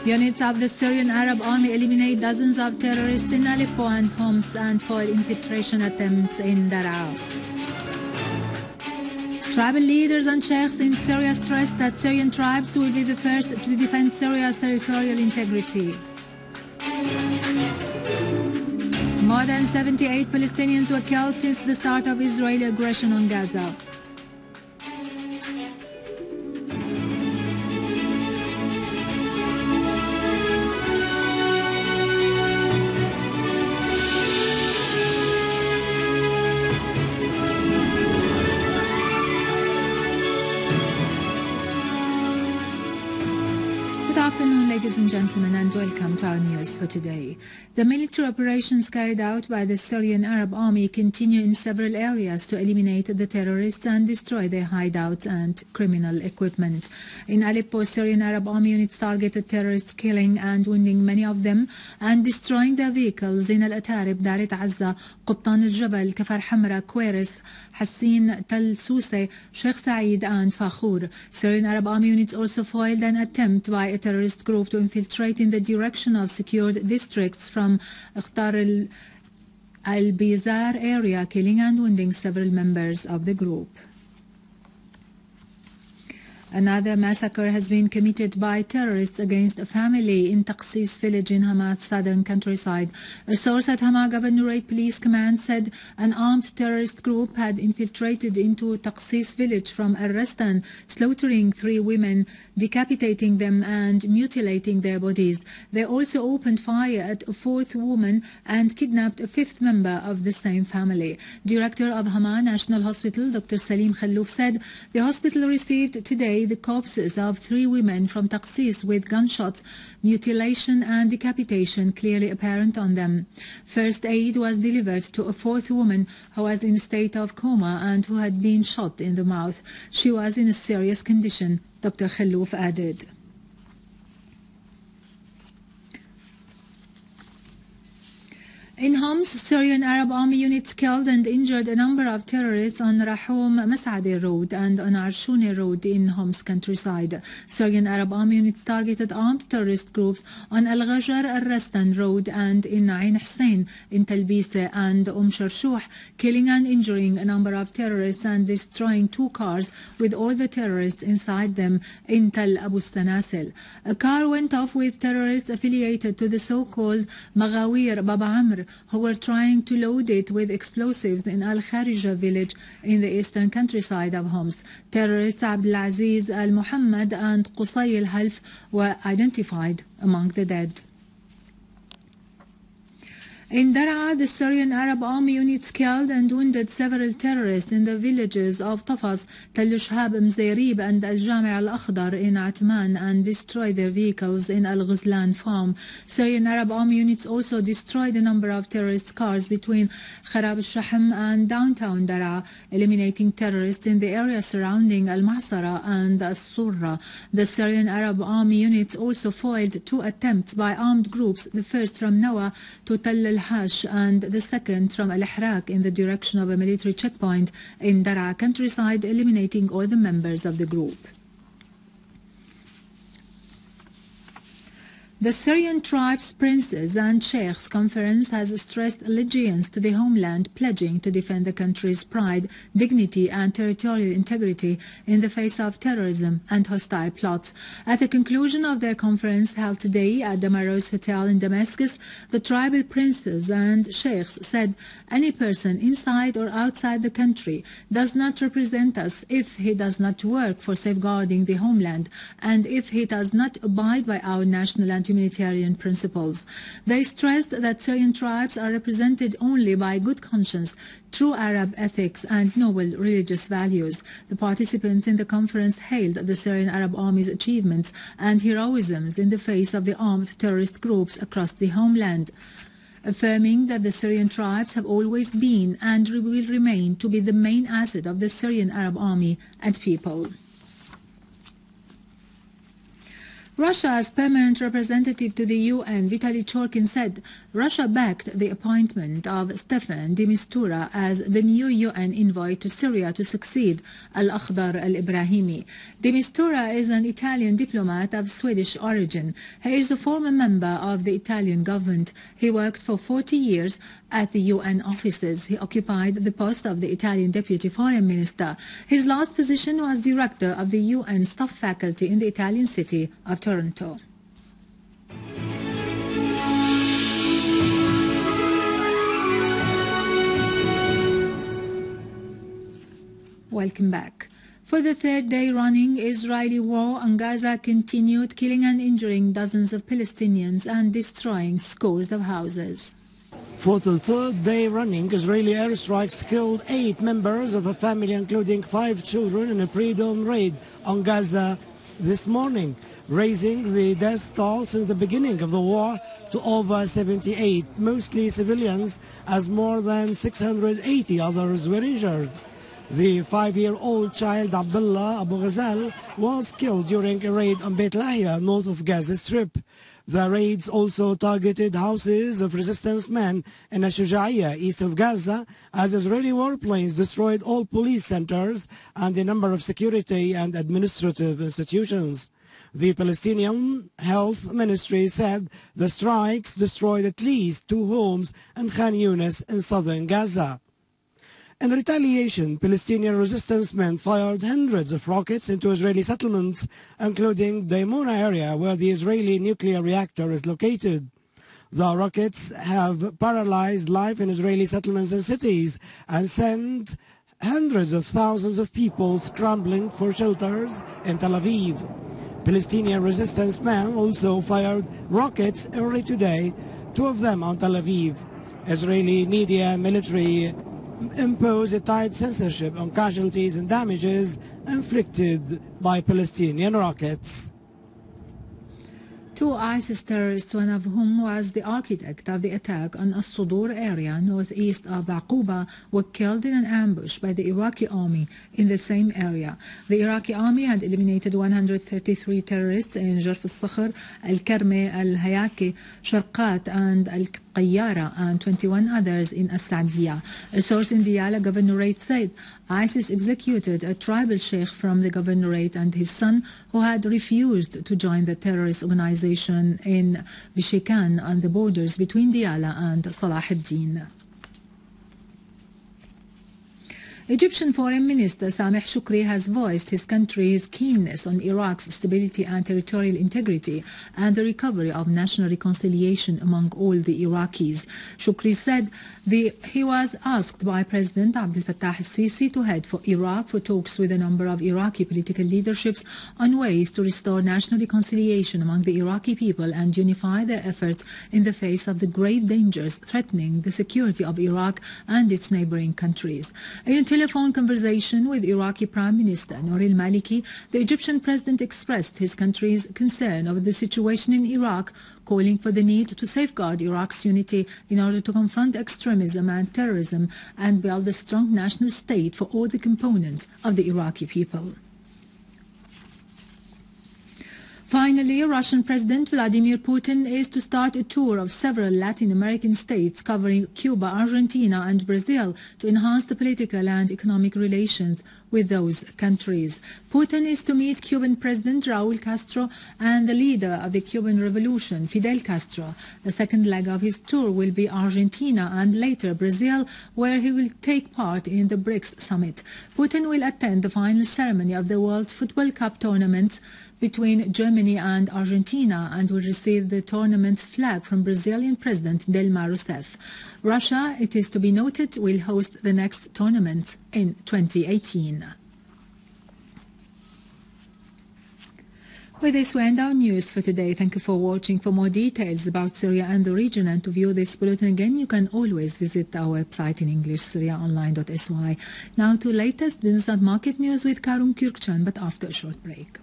Units of the Syrian Arab Army eliminate dozens of terrorists in Aleppo and Homs and foil infiltration attempts in Deraa. Tribal leaders and sheikhs in Syria stress that Syrian tribes will be the first to defend Syria's territorial integrity. More than 78 Palestinians were killed since the start of Israeli aggression on Gaza. Good afternoon, ladies and gentlemen, and welcome to our news for today. The military operations carried out by the Syrian Arab Army continue in several areas to eliminate the terrorists and destroy their hideouts and criminal equipment. In Aleppo, Syrian Arab Army units targeted terrorists, killing and wounding many of them and destroying their vehicles in Al-Atarib, Darit Azza, Quttan al-Jabal, Kafar Hamra, Queris, Hassin, Tel Souseh, Sheikh Said and Fakhur. Syrian Arab Army units also foiled an attempt by a terrorist group to infiltrate in the direction of secured districts from Lakhdar al-Bizar area, killing and wounding several members of the group. Another massacre has been committed by terrorists against a family in Taqsis village in Hama's southern countryside. A source at Hama Governorate Police Command said an armed terrorist group had infiltrated into Taqsis village from al-Rastan, slaughtering 3 women, decapitating them and mutilating their bodies. They also opened fire at a 4th woman and kidnapped a 5th member of the same family. Director of Hama National Hospital, Dr. Salim Khallouf, said the hospital received today the corpses of 3 women from Taqsis with gunshots, mutilation and decapitation clearly apparent on them. First aid was delivered to a 4th woman who was in a state of coma and who had been shot in the mouth. She was in a serious condition, Dr. Khallouf added. In Homs, Syrian Arab Army units killed and injured a number of terrorists on Rahoum Mas'adi Road and on Arshouni Road in Homs countryside. Syrian Arab Army units targeted armed terrorist groups on Al-Ghajr al-Rastan Road and in Ain Hussein in Talbise and Sharshuh, killing and injuring a number of terrorists and destroying 2 cars with all the terrorists inside them in Tal Abu Stanasil. A car went off with terrorists affiliated to the so-called Maghawir Baba Amr, who were trying to load it with explosives in Al-Kharija village in the eastern countryside of Homs. Terrorists Abdulaziz al-Muhammad and Qusay al-Half were identified among the dead. In Deraa, the Syrian Arab Army units killed and wounded several terrorists in the villages of Tafas, Tal Shhab Mzayrib and Al-Jami' al-Lakhdar in Atman and destroyed their vehicles in Al-Ghazlan farm. Syrian Arab Army units also destroyed a number of terrorist cars between Kharab al-Shahm and downtown Deraa, eliminating terrorists in the area surrounding Al-Ma'sara and al-Surra. The Syrian Arab Army units also foiled 2 attempts by armed groups, the first from Nawa to Tal Hash and the second from Al-Ahrak in the direction of a military checkpoint in Deraa countryside, eliminating all the members of the group. The Syrian Tribes Princes and Sheikhs Conference has stressed allegiance to the homeland, pledging to defend the country's pride, dignity and territorial integrity in the face of terrorism and hostile plots. At the conclusion of their conference held today at the Maros Hotel in Damascus, the tribal princes and sheikhs said any person inside or outside the country does not represent us if he does not work for safeguarding the homeland and if he does not abide by our national and humanitarian principles. They stressed that Syrian tribes are represented only by good conscience, true Arab ethics and noble religious values. The participants in the conference hailed the Syrian Arab Army's achievements and heroisms in the face of the armed terrorist groups across the homeland, affirming that the Syrian tribes have always been and will remain to be the main asset of the Syrian Arab Army and people. Russia's permanent representative to the UN, Vitaly Churkin, said Russia backed the appointment of Stefan de Mistura as the new UN envoy to Syria to succeed al-Lakhdar al-Brahimi. De Mistura is an Italian diplomat of Swedish origin. He is a former member of the Italian government. He worked for 40 years at the UN offices. He occupied the post of the Italian Deputy Foreign Minister. His last position was Director of the UN Staff Faculty in the Italian city of Toronto. Welcome back. For the third day running, Israeli war on Gaza continued, killing and injuring dozens of Palestinians and destroying scores of houses. For the third day running, Israeli airstrikes killed 8 members of a family, including 5 children, in a pre-dawn raid on Gaza this morning, raising the death toll since the beginning of the war to over 78, mostly civilians, as more than 680 others were injured. The 5-year-old child Abdullah Abu Ghazal was killed during a raid on Beit Lahia, north of Gaza Strip. The raids also targeted houses of resistance men in Shujaiya, east of Gaza, as Israeli warplanes destroyed all police centers and a number of security and administrative institutions. The Palestinian Health Ministry said the strikes destroyed at least 2 homes in Khan Yunis in southern Gaza. In retaliation, Palestinian resistance men fired hundreds of rockets into Israeli settlements, including the Mona area where the Israeli nuclear reactor is located. The rockets have paralyzed life in Israeli settlements and cities and sent hundreds of thousands of people scrambling for shelters in Tel Aviv. Palestinian resistance men also fired rockets early today, 2 of them on Tel Aviv. Israeli media and military impose a tight censorship on casualties and damages inflicted by Palestinian rockets. 2 ISIS terrorists, one of whom was the architect of the attack on al-Sudour area northeast of Aqaba, were killed in an ambush by the Iraqi army in the same area. The Iraqi army had eliminated 133 terrorists in Jarf al-Sakhr, al-Karme, al-Hayaki, Sharqat and al-Qayyara, and 21 others in al-Saadiyah. A source in Diyala governorate said ISIS executed a tribal sheikh from the governorate and his son, who had refused to join the terrorist organization in Bishikan on the borders between Diyala and Salah ad-Din. Egyptian Foreign Minister Sameh Shoukry has voiced his country's keenness on Iraq's stability and territorial integrity and the recovery of national reconciliation among all the Iraqis. Shoukry said he was asked by President Abdel Fattah al-Sisi to head for Iraq for talks with a number of Iraqi political leaderships on ways to restore national reconciliation among the Iraqi people and unify their efforts in the face of the grave dangers threatening the security of Iraq and its neighboring countries. In a telephone conversation with Iraqi Prime Minister Nour al-Maliki, the Egyptian president expressed his country's concern over the situation in Iraq, calling for the need to safeguard Iraq's unity in order to confront extremism and terrorism and build a strong national state for all the components of the Iraqi people. Finally, Russian President Vladimir Putin is to start a tour of several Latin American states covering Cuba, Argentina and Brazil to enhance the political and economic relations with those countries. Putin is to meet Cuban President Raúl Castro and the leader of the Cuban Revolution, Fidel Castro. The second leg of his tour will be Argentina and later Brazil, where he will take part in the BRICS summit. Putin will attend the final ceremony of the World Football Cup tournament between Germany and Argentina and will receive the tournament's flag from Brazilian President Dilma Rousseff. Russia, it is to be noted, will host the next tournament in 2018. With this, we end our news for today. Thank you for watching. For more details about Syria and the region and to view this bulletin again, you can always visit our website in English, syriaonline.sy. Now to latest business and market news with Karun Kürkcan, but after a short break.